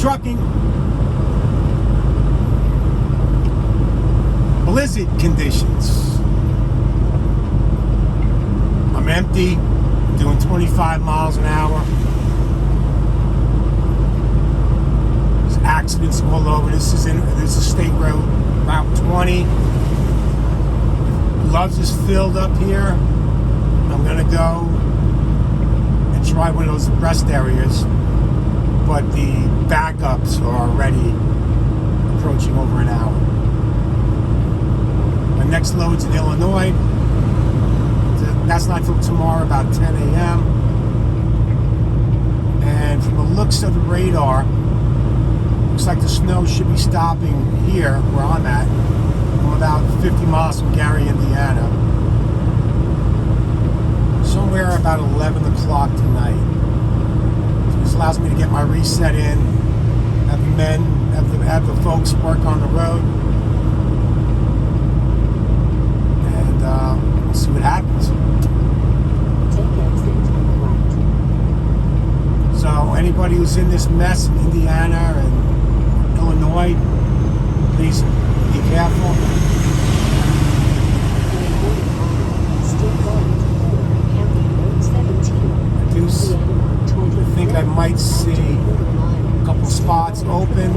trucking. Blizzard conditions. I'm empty, doing 25 miles an hour. There's accidents all over. This is a state road, Route 20. Loves is filled up here. I'm gonna go and try one of those rest areas, but the backups are already approaching over an hour. My next load's in Illinois. That's not till tomorrow about 10 a.m. And from the looks of the radar, looks like the snow should be stopping here where I'm at. I'm about 50 miles from Gary, Indiana. Somewhere about 11 o'clock tonight. So this allows me to get my reset in, have the folks work on the road, and we'll see what happens. So anybody who's in this mess in Indiana and Illinois, please be careful. I think I might see a couple spots open.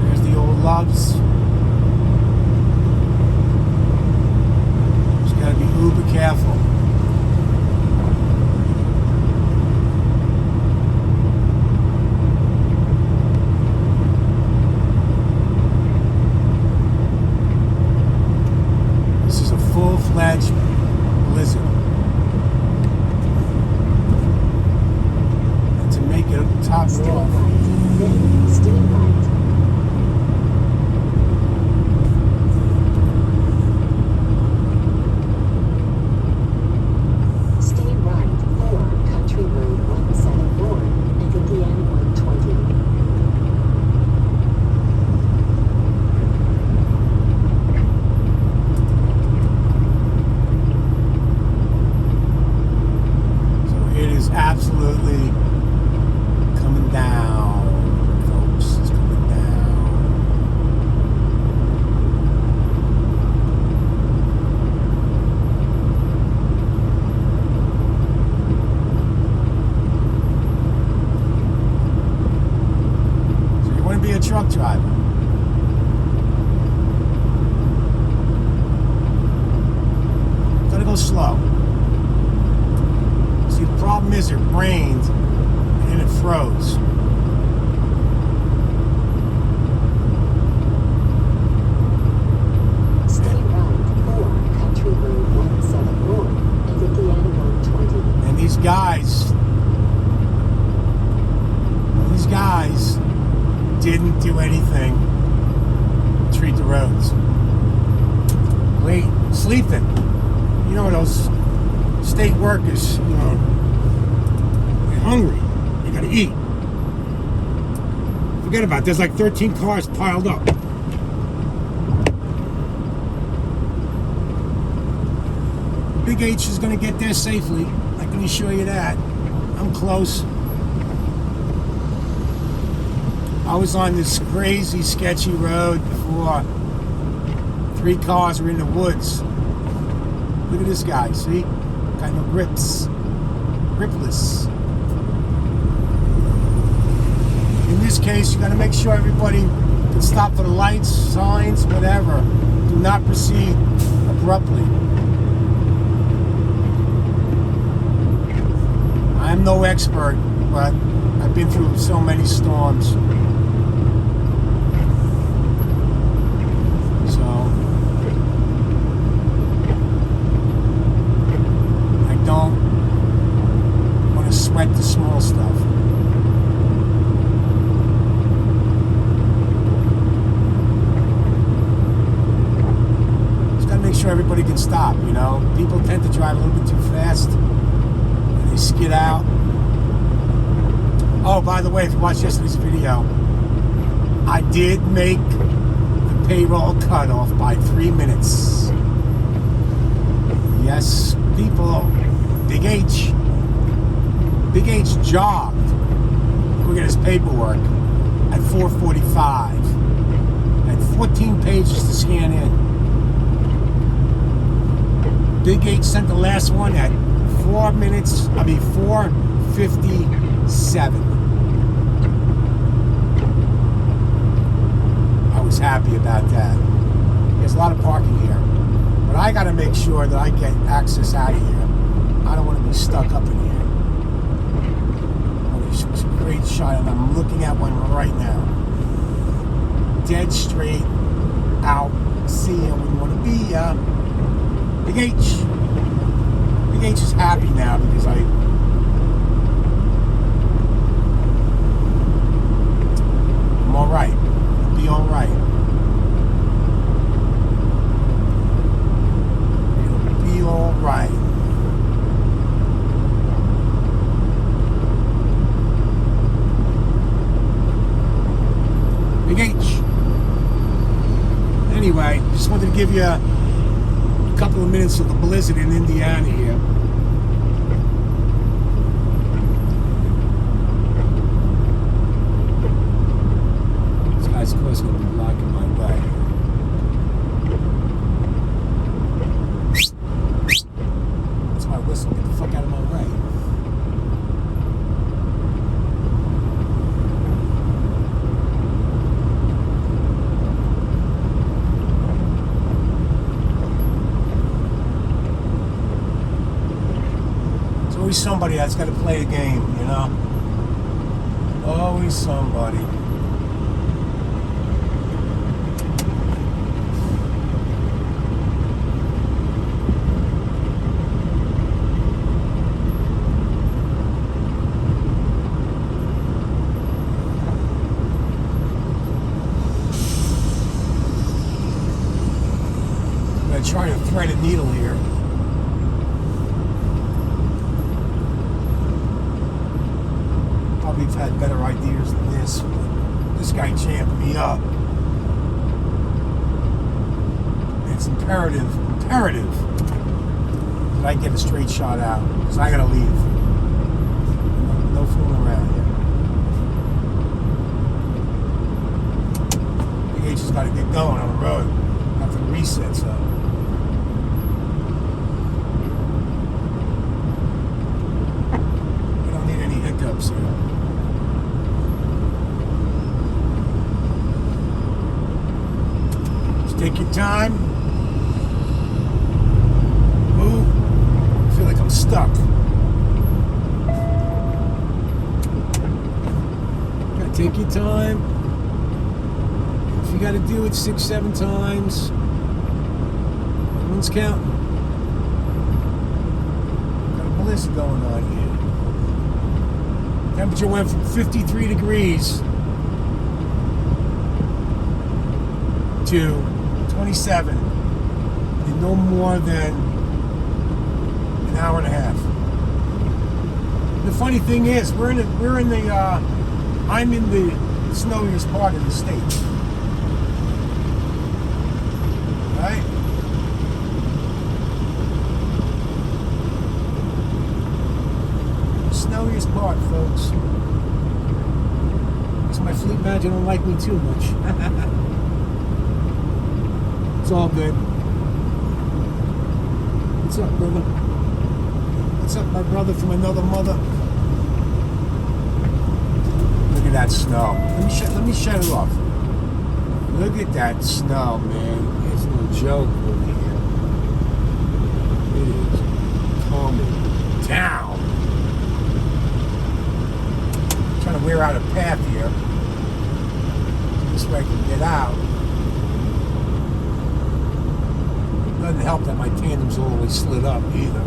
There's the old Loves. Just gotta be uber careful. Full-fledged blizzard. And to make it top off. Stay right. Stay right for Country Road 174 and Indiana 120. Absolutely coming down, folks. It's coming down. So you want to be a truck driver? Gotta go slow. The problem is it rained and it froze. Stay right for Country Road 174 and Indiana 120. And these guys didn't do anything to treat the roads. Wait, sleeping. You know those state workers, you know, they're hungry. They gotta eat. Forget about it. There's like 13 cars piled up. BigH is gonna get there safely. I can assure you that. I'm close. I was on this crazy, sketchy road before 3 cars were in the woods. Look at this guy, see? Kind of gripless. In this case, you got to make sure everybody can stop for the lights, signs, whatever. Do not proceed abruptly. I'm no expert, but I've been through so many storms. So I don't want to sweat the small stuff. Just gotta make sure everybody can stop, you know. People tend to drive a little bit too fast. They skid out. Oh, by the way, if you watched yesterday's video, I did make the payroll cutoff by 3 minutes. Yes, people. Big H. Big H jogged. Look at his paperwork at 4:45. Had 14 pages to scan in. Big H sent the last one at 4:57. I was happy about that. There's a lot of parking here. But I got to make sure that I get access out of here. I don't want to be stuck up in here. Oh, this was a great shot, and I'm looking at one right now. Dead straight out. See, I wouldn't want to be Big H. Big H is happy now because I'm all right. I'll be all right. All right. Big H. Anyway, just wanted to give you a couple of minutes of the blizzard in Indiana here. This guy's, of course, going to be blocking my way. Whistle, get the fuck out of my way. There's always somebody that's got to play a game, you know? Always somebody. Trying to thread a needle here. Probably have had better ideas than this, but this guy champed me up. It's imperative that I get a straight shot out, because I gotta leave. No fooling around here. BigH has got to get going on the road after the resets up. Hiccups here. Just take your time. Move. I feel like I'm stuck. Gotta take your time. If you gotta do it 6-7 times, everyone's counting. Got a blizzard going on here. Temperature went from 53 degrees to 27 in no more than an hour and a half. The funny thing is, I'm in the snowiest part of the state. Right? Snowiest part, folks. Because my fleet manager don't like me too much. It's all good. What's up, brother? What's up, my brother from another mother? Look at that snow. Let me shut it off. Look at that snow, man. It's no joke over here. It is calming down. Trying to wear out a path here. This way I can get out. Doesn't help that my tandem's all the way slid up either.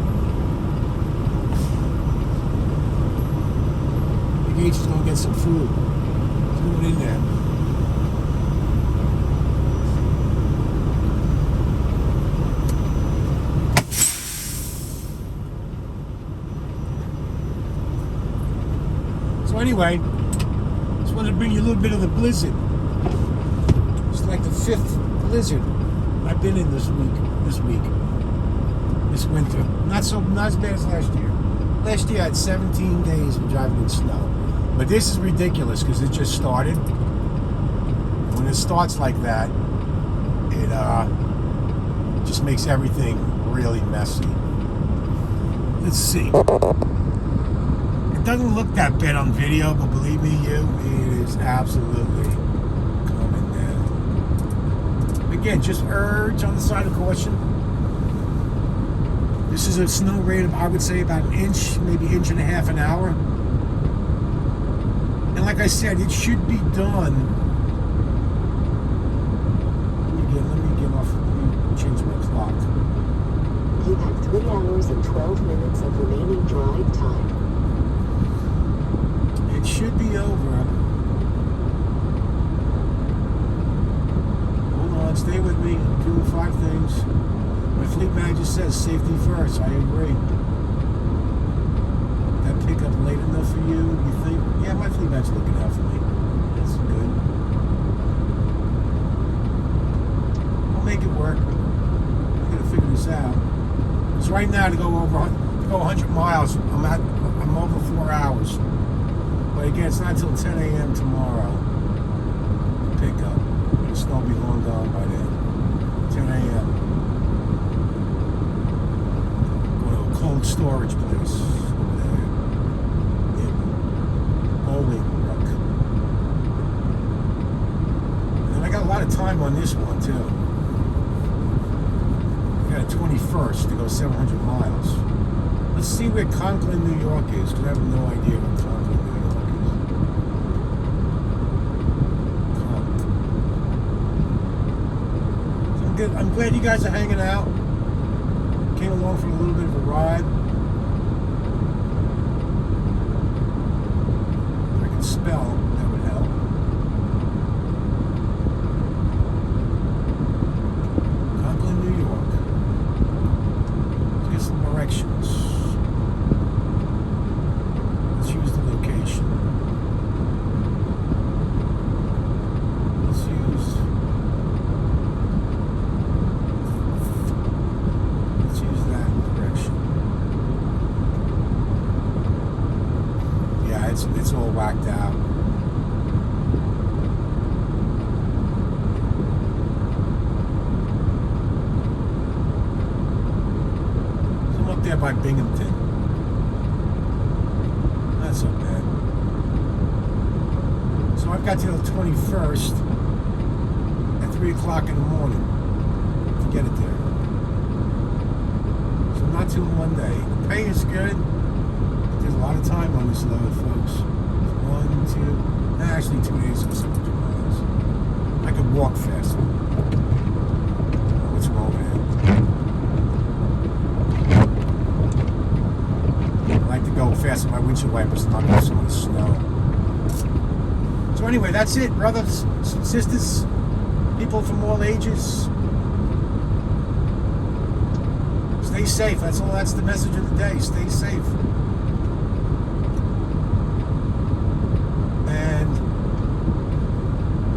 BigH is going to get some food. Throw it in there. So anyway, just wanted to bring you a little bit of the blizzard. It's like the 5th blizzard I've been in this week. this winter. Not as bad as last year. Last year I had 17 days of driving in snow. But this is ridiculous because it just started. And when it starts like that, it just makes everything really messy. Let's see. It doesn't look that bad on video, but believe me, it is absolutely coming down. Again, just urge on the side of caution. This is a snow rate of, I would say, about an inch, maybe inch and a half an hour. And like I said, it should be done. Let me change my clock. You have 3 hours and 12 minutes of remaining drive time. It should be over. Hold on, stay with me. I'm doing 5 things. My fleet manager says safety first. I agree. That pickup late enough for you? You think? Yeah, my fleet manager's looking out for me. That's good. I'll make it work. I'm gonna figure this out. Because right now to go 100 miles, I'm over 4 hours. But again, it's not until 10 a.m. tomorrow. Pickup. The snow will be long gone by then. 10 a.m. Go to a cold storage place over there in Bolingbrook. And I got a lot of time on this one too. I got a 21st to go 700 miles. Let's see where Conklin, New York is, because I have no idea where Conklin, New York is. Good. I'm glad you guys are hanging out. Came along for a little bit of a ride. If I could spell, that would help. Conklin, New York. Let's get some directions. Let's use the location. Let's use that direction. Yeah, it's all whacked out. So I'm up there by Binghamton. Not so bad. So I've got till the 21st at 3 o'clock in the morning to get it there. Not till Monday. The pay is good. There's a lot of time on this load, folks. 1, 2, actually 2 days and 700 miles. I could walk faster. What's wrong with it? I like to go fast with my windshield wipers, not with some of the snow. So anyway, that's it, brothers, sisters, people from all ages. Stay safe. That's the message of the day. Stay safe. And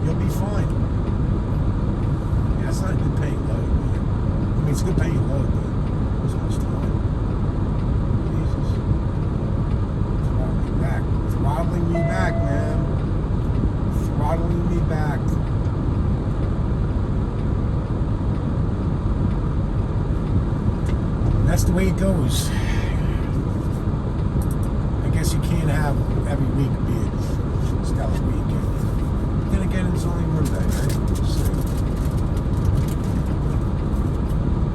you'll be fine. Yeah, it's not a good paying load, man. I mean, it's a good paying load, but so much time. Jesus. Throttling me back, man. Throttling me back. That's the way it goes. I guess you can't have every week be a stellar weekend. Then again, it's only one day, right? So,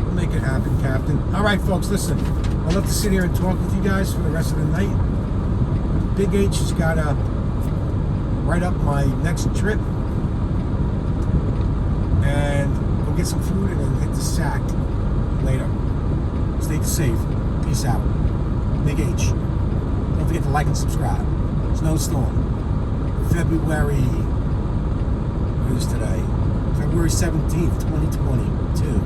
we'll make it happen, Captain. All right, folks, listen. I'd love to sit here and talk with you guys for the rest of the night. BigH has got to write up my next trip and go get some food and then hit the sack later. Stay safe. Peace out. BigH. Don't forget to like and subscribe. Snowstorm. February. What is today? February 17th, 2022.